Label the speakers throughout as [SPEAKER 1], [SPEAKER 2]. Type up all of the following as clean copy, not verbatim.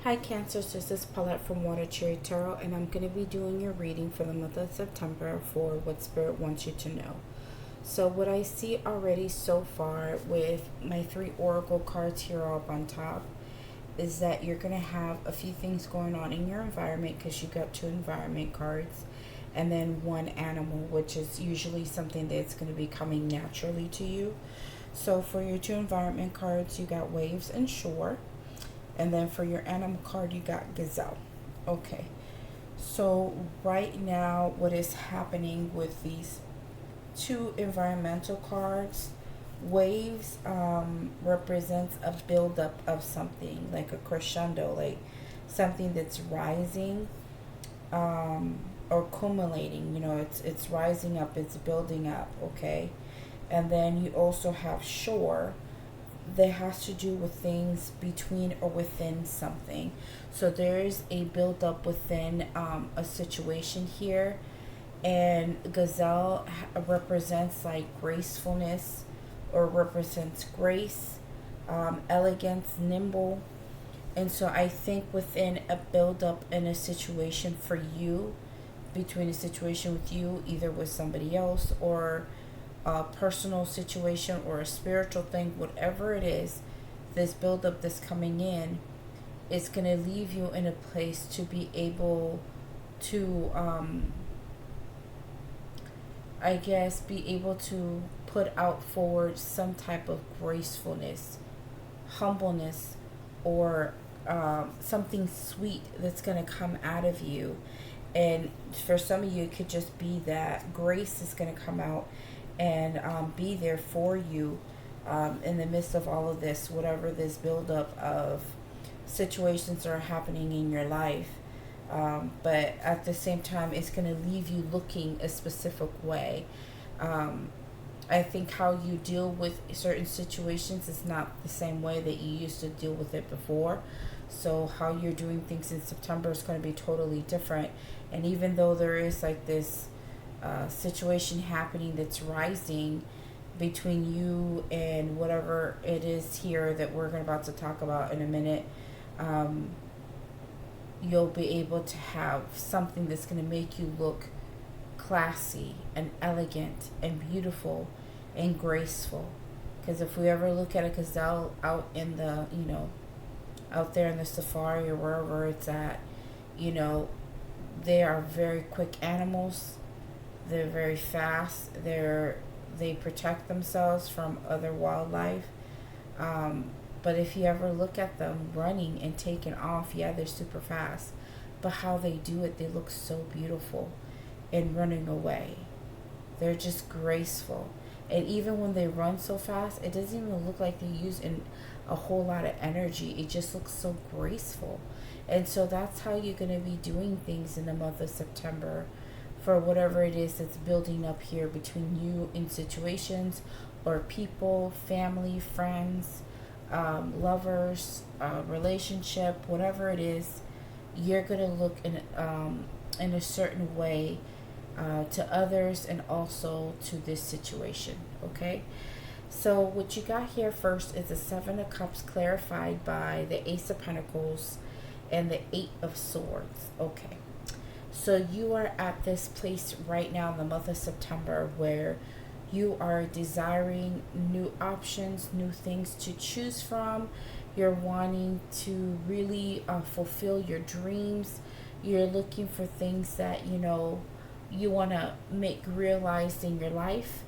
[SPEAKER 1] Hi Cancers, this is Paulette from Water Cherry Tarot, and I'm going to be doing your reading for the month of September for what Spirit wants you to know. So what I see already so far with my 3 Oracle cards here up on top is that you're going to have a few things going on in your environment because you got 2 environment cards and then 1 animal, which is usually something that's going to be coming naturally to you. So for your 2 environment cards, you got waves and shore. And then for your animal card, you got gazelle. Okay. So right now, what is happening with these 2 environmental cards, waves represents a buildup of something, like a crescendo, like something that's rising or accumulating. You know, it's rising up, it's building up, okay? And then you also have shore, that has to do with things between or within something. So there is a buildup within a situation here, and gazelle represents like gracefulness, or represents grace, elegance, nimble. And so I think within a buildup in a situation for you, between a situation with you, either with somebody else or a personal situation or a spiritual thing, whatever it is, this buildup that's coming in is going to leave you in a place to be able to, I guess, be able to put out forward some type of gracefulness, humbleness, or something sweet that's going to come out of you. And for some of you, it could just be that grace is going to come out and be there for you in the midst of all of this, whatever this buildup of situations are happening in your life. But at the same time, it's going to leave you looking a specific way. I think how you deal with certain situations is not the same way that you used to deal with it before. So how you're doing things in September is going to be totally different. And even though there is like this situation happening that's rising between you and whatever it is here that we're about to talk about in a minute, you'll be able to have something that's going to make you look classy and elegant and beautiful and graceful. Because if we ever look at a gazelle out in the, out there in the safari or wherever it's at, they are very quick animals. They're very fast. They protect themselves from other wildlife. But if you ever look at them running and taking off, yeah, they're super fast. But how they do it, they look so beautiful in running away. They're just graceful. And even when they run so fast, it doesn't even look like they use a whole lot of energy. It just looks so graceful. And so that's how you're going to be doing things in the month of September, for whatever it is that's building up here between you in situations or people, family, friends, lovers, relationship, whatever it is, you're going to look in a certain way to others and also to this situation, okay? So what you got here first is the 7 of Cups clarified by the Ace of Pentacles and the 8 of Swords, okay? So you are at this place right now in the month of September where you are desiring new options, new things to choose from. You're wanting to really fulfill your dreams. You're looking for things that, you want to make realized in your life.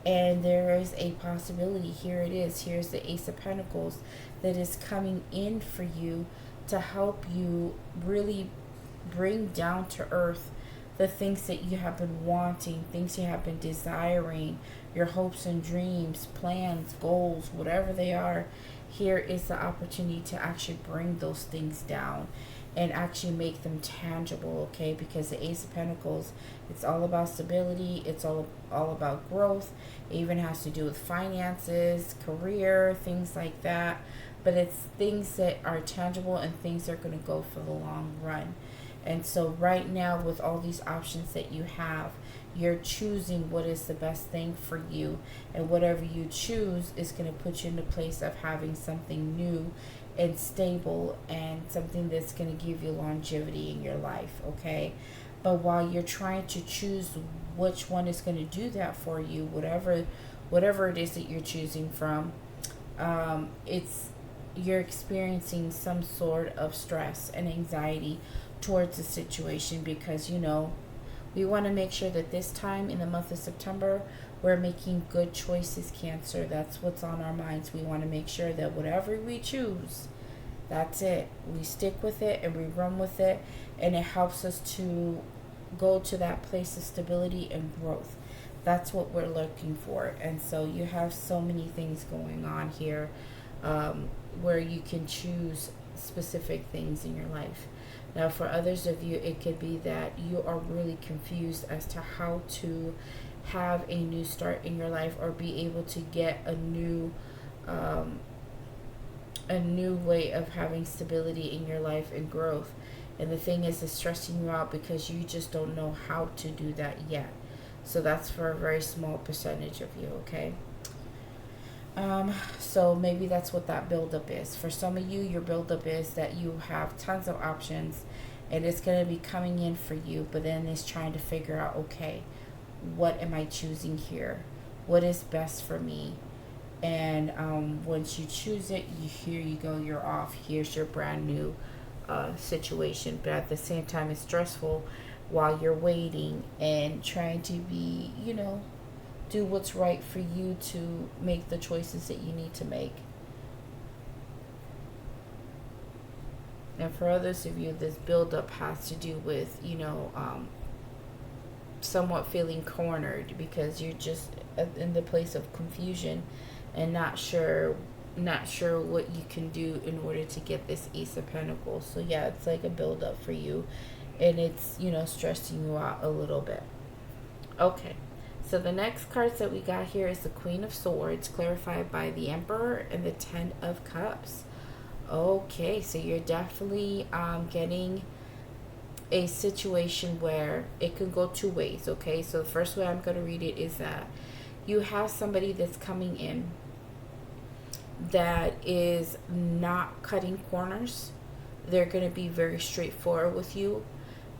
[SPEAKER 1] And there is a possibility. Here it is. Here's the Ace of Pentacles that is coming in for you to help you really bring down to earth the things that you have been wanting, things you have been desiring, your hopes and dreams, plans, goals, whatever they are. Here is the opportunity to actually bring those things down and actually make them tangible, okay? Because the Ace of Pentacles, it's all about stability, it's all about growth. It even has to do with finances, career, things like that. But it's things that are tangible and things that are going to go for the long run. And so right now, with all these options that you have, you're choosing what is the best thing for you. And whatever you choose is going to put you in the place of having something new and stable, and something that's going to give you longevity in your life, okay? But while you're trying to choose which one is going to do that for you, whatever it is that you're choosing from, it's you're experiencing some sort of stress and anxiety towards the situation, because we want to make sure that this time in the month of September, we're making good choices, Cancer. That's what's on our minds. We want to make sure that whatever we choose, that's it. We stick with it and we run with it, and it helps us to go to that place of stability and growth. That's what we're looking for. And so you have so many things going on here, where you can choose specific things in your life. Now, for others of you, it could be that you are really confused as to how to have a new start in your life, or be able to get a new way of having stability in your life and growth. And the thing is, it's stressing you out because you just don't know how to do that yet. So that's for a very small percentage of you, okay? So maybe that's what that buildup is. For some of you, your buildup is that you have tons of options and it's going to be coming in for you, but then it's trying to figure out, okay, what am I choosing here? What is best for me? And once you choose it, here you go, you're off. Here's your brand new situation. But at the same time, it's stressful while you're waiting and trying to be, do what's right for you to make the choices that you need to make. And for others of you, this buildup has to do with, somewhat feeling cornered because you're just in the place of confusion and not sure what you can do in order to get this Ace of Pentacles. So yeah, it's like a buildup for you, and it's, stressing you out a little bit. Okay. So the next cards that we got here is the Queen of Swords, clarified by the Emperor, and the Ten of Cups. Okay, so you're definitely getting a situation where it can go two ways, okay? So the first way I'm going to read it is that you have somebody that's coming in that is not cutting corners. They're going to be very straightforward with you.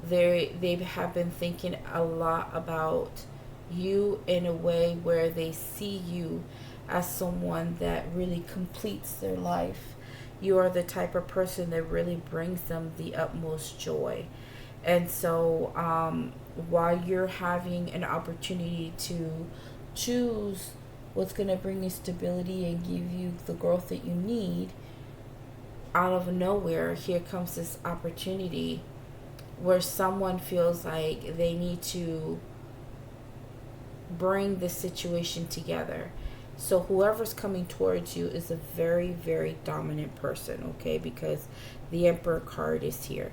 [SPEAKER 1] They have been thinking a lot about you in a way where they see you as someone that really completes their life. You are the type of person that really brings them the utmost joy. And so while you're having an opportunity to choose what's going to bring you stability and give you the growth that you need, out of nowhere, here comes this opportunity where someone feels like they need to bring the situation together. So whoever's coming towards you is a very, very dominant person, okay? Because the Emperor card is here.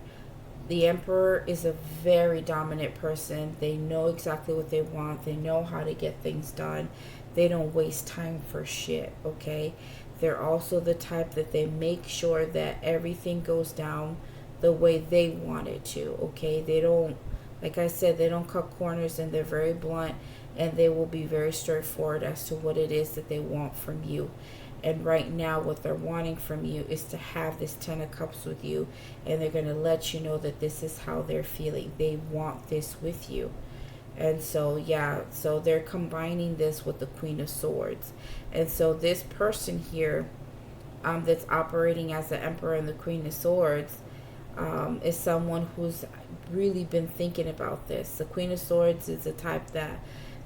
[SPEAKER 1] The Emperor is a very dominant person. They know exactly what they want. They know how to get things done. They don't waste time for shit, okay? They're also the type that they make sure that everything goes down the way they want it to, okay? They don't, like I said, they don't cut corners, and they're very blunt, and they will be very straightforward as to what it is that they want from you. And right now, what they're wanting from you is to have this Ten of Cups with you, and they're going to let you know that this is how they're feeling. They want this with you. And so, yeah, so they're combining this with the Queen of Swords. And so this person here that's operating as the Emperor and the Queen of Swords is someone who's really been thinking about this. The Queen of Swords is the type that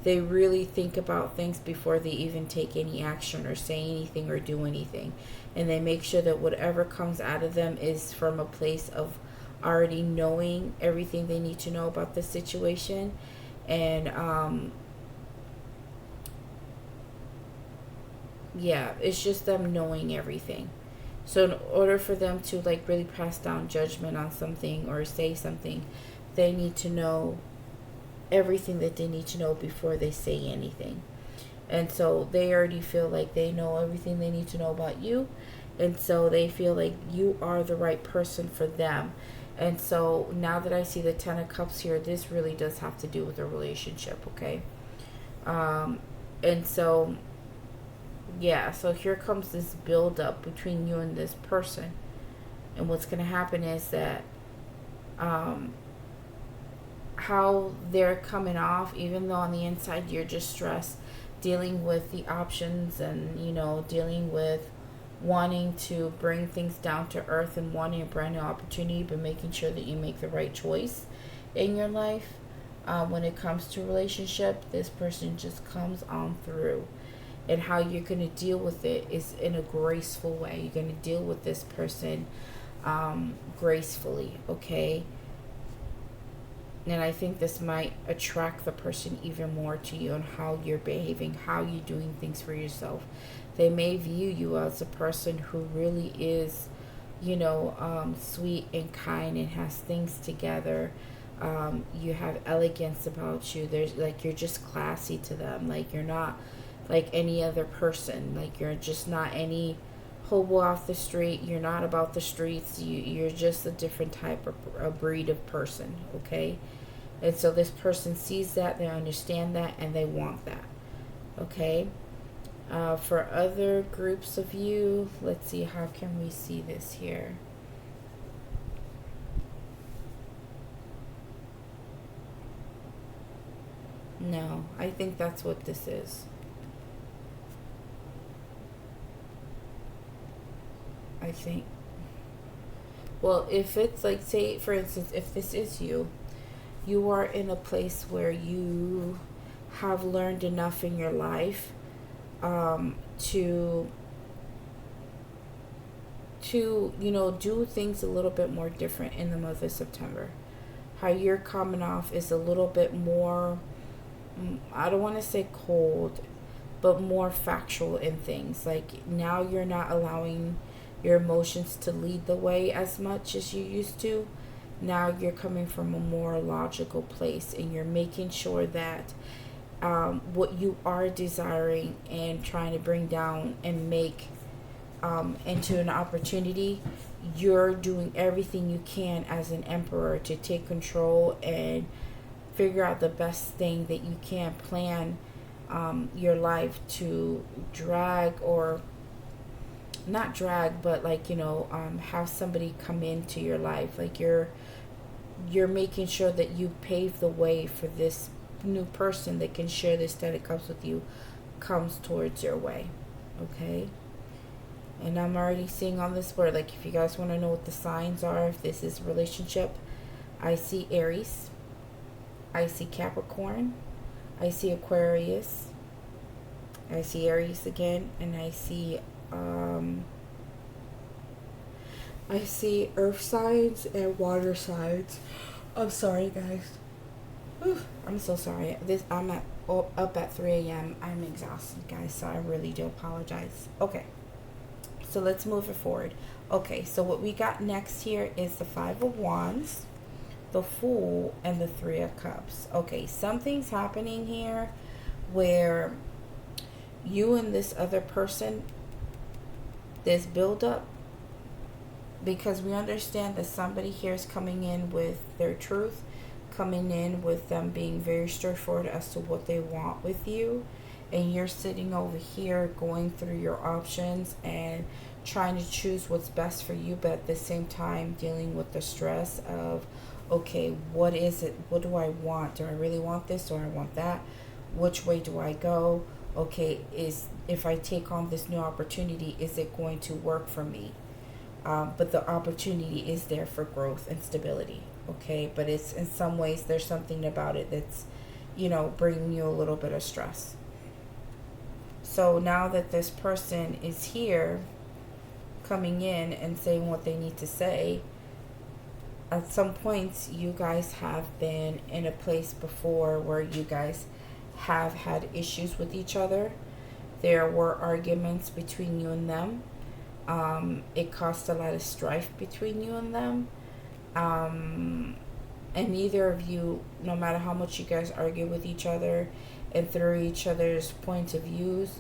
[SPEAKER 1] they really think about things before they even take any action or say anything or do anything. And they make sure that whatever comes out of them is from a place of already knowing everything they need to know about the situation. And yeah, it's just them knowing everything. So in order for them to like really pass down judgment on something or say something, they need to know everything that they need to know before they say anything. And so they already feel like they know everything they need to know about you, and so they feel like you are the right person for them. And so now that I see the Ten of Cups here, this really does have to do with a relationship, okay? And so yeah, so here comes this build up between you and this person. And what's going to happen is that how they're coming off, even though on the inside you're just stressed, dealing with the options and, you know, dealing with wanting to bring things down to earth and wanting a brand new opportunity, but making sure that you make the right choice in your life. When it comes to relationship, this person just comes on through. And how you're going to deal with it is in a graceful way. You're going to deal with this person gracefully, okay? And I think this might attract the person even more to you and how you're behaving, how you're doing things for yourself. They may view you as a person who really is, you know, sweet and kind and has things together. You have elegance about you. There's like, you're just classy to them. Like, you're not like any other person. Like, you're just not any hobo off the street. You're not about the streets. You're just a different type of a breed of person, okay? And so this person sees that, they understand that, and they want that, okay? For other groups of you, let's see, how can we see this here? No, I think that's what this is. I think. Well, if it's like, say, for instance, if this is you, you are in a place where you have learned enough in your life to you know, do things a little bit more different in the month of September. How you're coming off is a little bit more, I don't want to say cold, but more factual in things. Like, now you're not allowing your emotions to lead the way as much as you used to. Now you're coming from a more logical place, and you're making sure that what you are desiring and trying to bring down and make into an opportunity, you're doing everything you can as an emperor to take control and figure out the best thing that you can, plan your life to drag, or not drag, but like, you know, have somebody come into your life. Like, you're making sure that you pave the way for this new person that can share this 10 of cups with you, comes towards your way, okay? And I'm already seeing on this board, like, if you guys want to know what the signs are, if this is relationship, I see Aries, I see Capricorn, I see Aquarius, I see Aries again, and I see earth signs and water signs. I'm sorry, guys. Whew, I'm so sorry. I'm up at 3 a.m. I'm exhausted, guys, so I really do apologize. Okay, so let's move it forward. Okay, so what we got next here is the 5 of Wands, the Fool, and the 3 of Cups. Okay, something's happening here where you and this other person, this build-up, because we understand that somebody here is coming in with their truth, coming in with them being very straightforward as to what they want with you, and you're sitting over here going through your options and trying to choose what's best for you, but at the same time dealing with the stress of, okay, what is it? What do I want? Do I really want this, or I want that? Which way do I go? Okay, if I take on this new opportunity, is it going to work for me? But the opportunity is there for growth and stability, okay? But it's, in some ways, there's something about it that's, you know, bringing you a little bit of stress. So now that this person is here, coming in and saying what they need to say, at some points you guys have been in a place before where you guys have had issues with each other. There were arguments between you and them. It caused a lot of strife between you and them. And neither of you, no matter how much you guys argue with each other and through each other's points of views,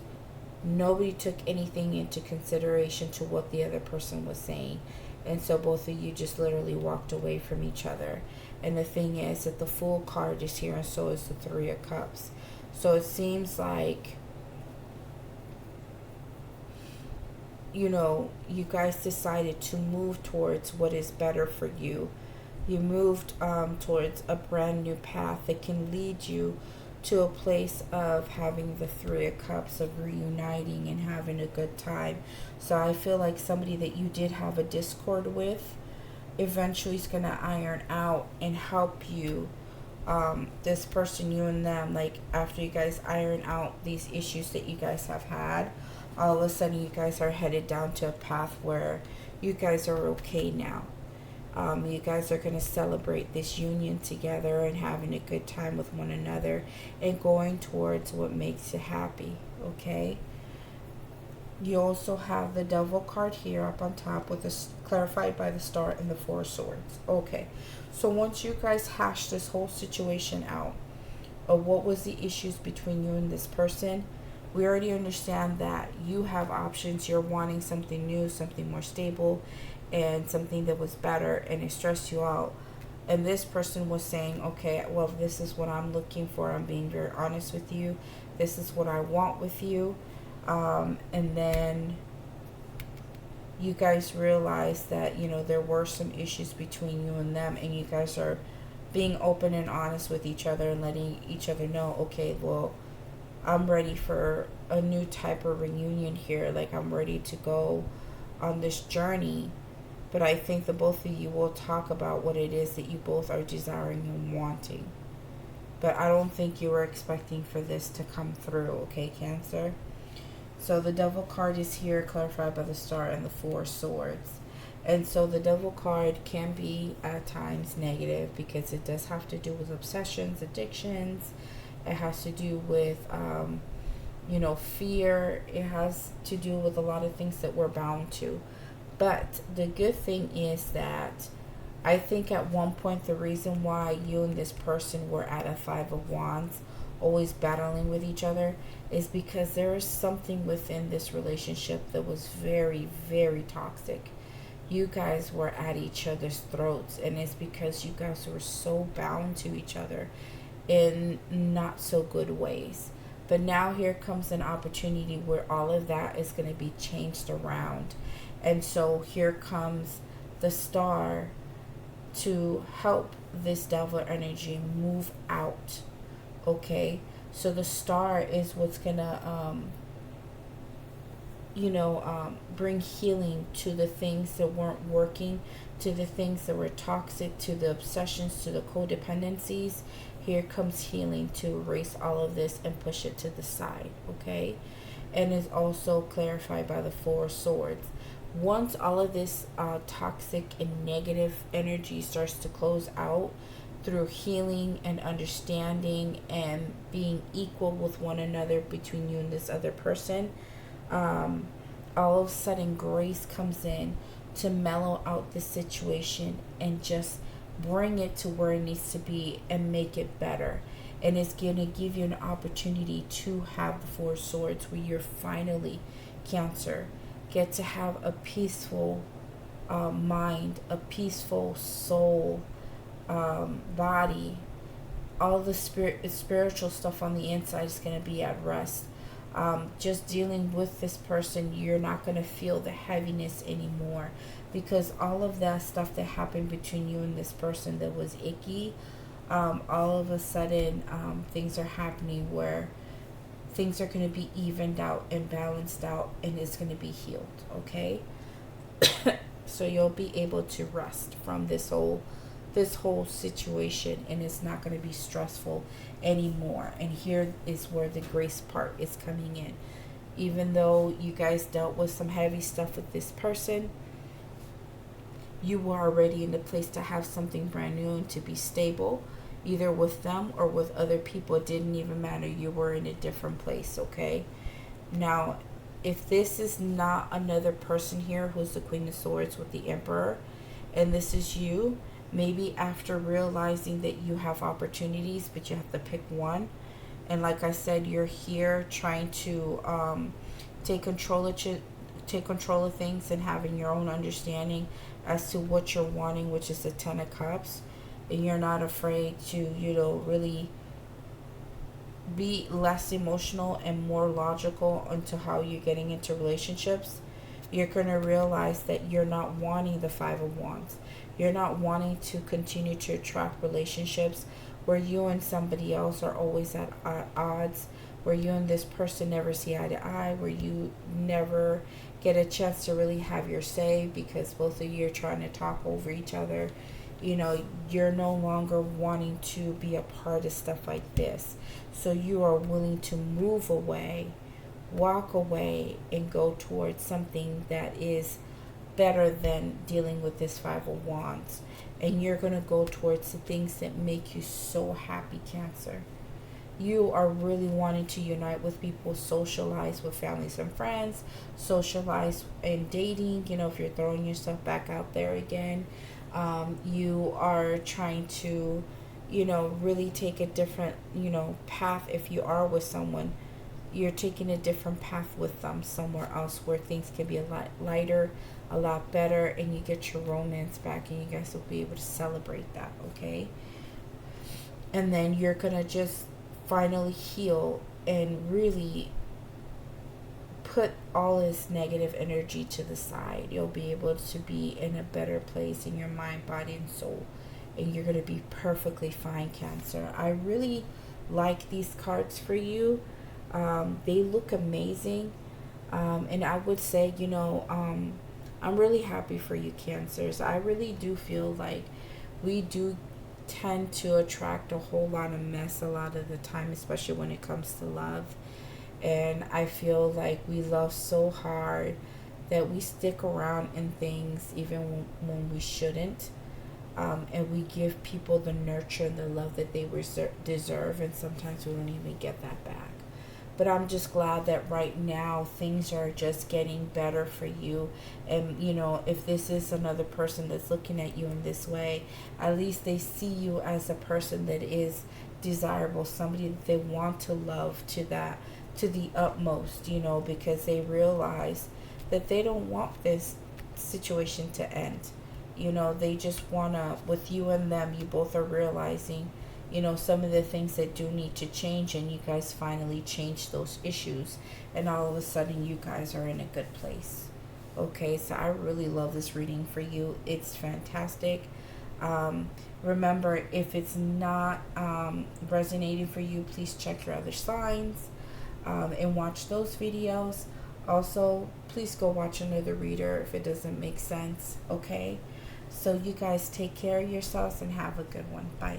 [SPEAKER 1] nobody took anything into consideration to what the other person was saying. And so both of you just literally walked away from each other. And the thing is that the Fool card is here, and so is the 3 of Cups. So it seems like you know, you guys decided to move towards what is better for you. You moved towards a brand new path that can lead you to a place of having the Three of Cups, of reuniting and having a good time. So I feel like somebody that you did have a discord with eventually is going to iron out and help you. This person, you and them, like after you guys iron out these issues that you guys have had, all of a sudden you guys are headed down to a path where you guys are okay now. You guys are going to celebrate this union together and having a good time with one another and going towards what makes you happy, okay? You also have the Devil card here up on top with this clarified by the Star and the Four of Swords. Okay, so once you guys hash this whole situation out of what was the issues between you and this person, we already understand that you have options. You're wanting something new, something more stable, and something that was better, and it stressed you out. And this person was saying, okay, well, this is what I'm looking for. I'm being very honest with you. This is what I want with you. And then you guys realize that, you know, there were some issues between you and them, and you guys are being open and honest with each other and letting each other know, okay, well, I'm ready for a new type of reunion here. Like, I'm ready to go on this journey. But I think the both of you will talk about what it is that you both are desiring and wanting. But I don't think you were expecting for this to come through, okay, Cancer? So the Devil card is here, clarified by the Star and the Four of Swords. And so the Devil card can be at times negative because it does have to do with obsessions, addictions. It has to do with, you know, fear. It has to do with a lot of things that we're bound to. But the good thing is that I think at one point the reason why you and this person were at a Five of Wands, always battling with each other, is because there is something within this relationship that was very, very toxic. You guys were at each other's throats, and it's because you guys were so bound to each other in not so good ways. But now here comes an opportunity where all of that is going to be changed around. And so here comes the Star to help this Devil energy move out. Okay? So the Star is what's going to, bring healing to the things that weren't working, to the things that were toxic, to the obsessions, to the codependencies. Here comes healing to erase all of this and push it to the side. Okay? And is also clarified by the Four of Swords. Once all of this toxic and negative energy starts to close out through healing and understanding and being equal with one another between you and this other person, all of a sudden grace comes in to mellow out the situation and just bring it to where it needs to be and make it better. And it's going to give you an opportunity to have the Four of Swords where you're finally, Cancer, get to have a peaceful mind, a peaceful soul, body. All the spiritual stuff on the inside is going to be at rest. Just dealing with this person, you're not going to feel the heaviness anymore, because all of that stuff that happened between you and this person that was icky, all of a sudden things are happening where things are going to be evened out and balanced out, and it's going to be healed. Okay? So you'll be able to rest from this whole situation, and it's not going to be stressful anymore. And here is where the grace part is coming in. Even though you guys dealt with some heavy stuff with this person, you were already in the place to have something brand new and to be stable, either with them or with other people. It didn't even matter. You were in a different place. Okay? Now, if this is not another person here who's the Queen of Swords with the Emperor, and this is you, maybe after realizing that you have opportunities, but you have to pick one. And like I said, you're here trying to take control of things and having your own understanding as to what you're wanting, which is the Ten of Cups. And you're not afraid to, really be less emotional and more logical into how you're getting into relationships. You're going to realize that you're not wanting the Five of Wands. You're not wanting to continue to attract relationships where you and somebody else are always at odds, where you and this person never see eye to eye, where you never get a chance to really have your say because both of you are trying to talk over each other. You know, you're no longer wanting to be a part of stuff like this. So you are willing to move away, walk away, and go towards something that is better than dealing with this Five of Wands. And you're going to go towards the things that make you so happy, Cancer. You are really wanting to unite with people, socialize with families and friends, socialize in dating, you know, if you're throwing yourself back out there again. You are trying to, you know, really take a different, you know, path. If you are with someone, you're taking a different path with them somewhere else where things can be a lot lighter, a lot better, and you get your romance back, and you guys will be able to celebrate that, okay? And then you're going to just finally heal and really put all this negative energy to the side. You'll be able to be in a better place in your mind, body, and soul. And you're going to be perfectly fine, Cancer. I really like these cards for you. They look amazing. And I would say, you know, I'm really happy for you, Cancers. I really do feel like we do tend to attract a whole lot of mess a lot of the time, especially when it comes to love. And I feel like we love so hard that we stick around in things even when we shouldn't. And we give people the nurture and the love that they deserve, and sometimes we don't even get that back. But I'm just glad that right now things are just getting better for you. And, you know, if this is another person that's looking at you in this way, at least they see you as a person that is desirable, somebody that they want to love to the utmost, you know, because they realize that they don't want this situation to end. You know, they just want to, with you and them, you both are realizing, you know, some of the things that do need to change, and you guys finally change those issues, and all of a sudden you guys are in a good place. Okay, so I really love this reading for you. It's fantastic. Remember, if it's not resonating for you, please check your other signs and watch those videos. Also, please go watch another reader if it doesn't make sense. Okay, so you guys take care of yourselves and have a good one. Bye.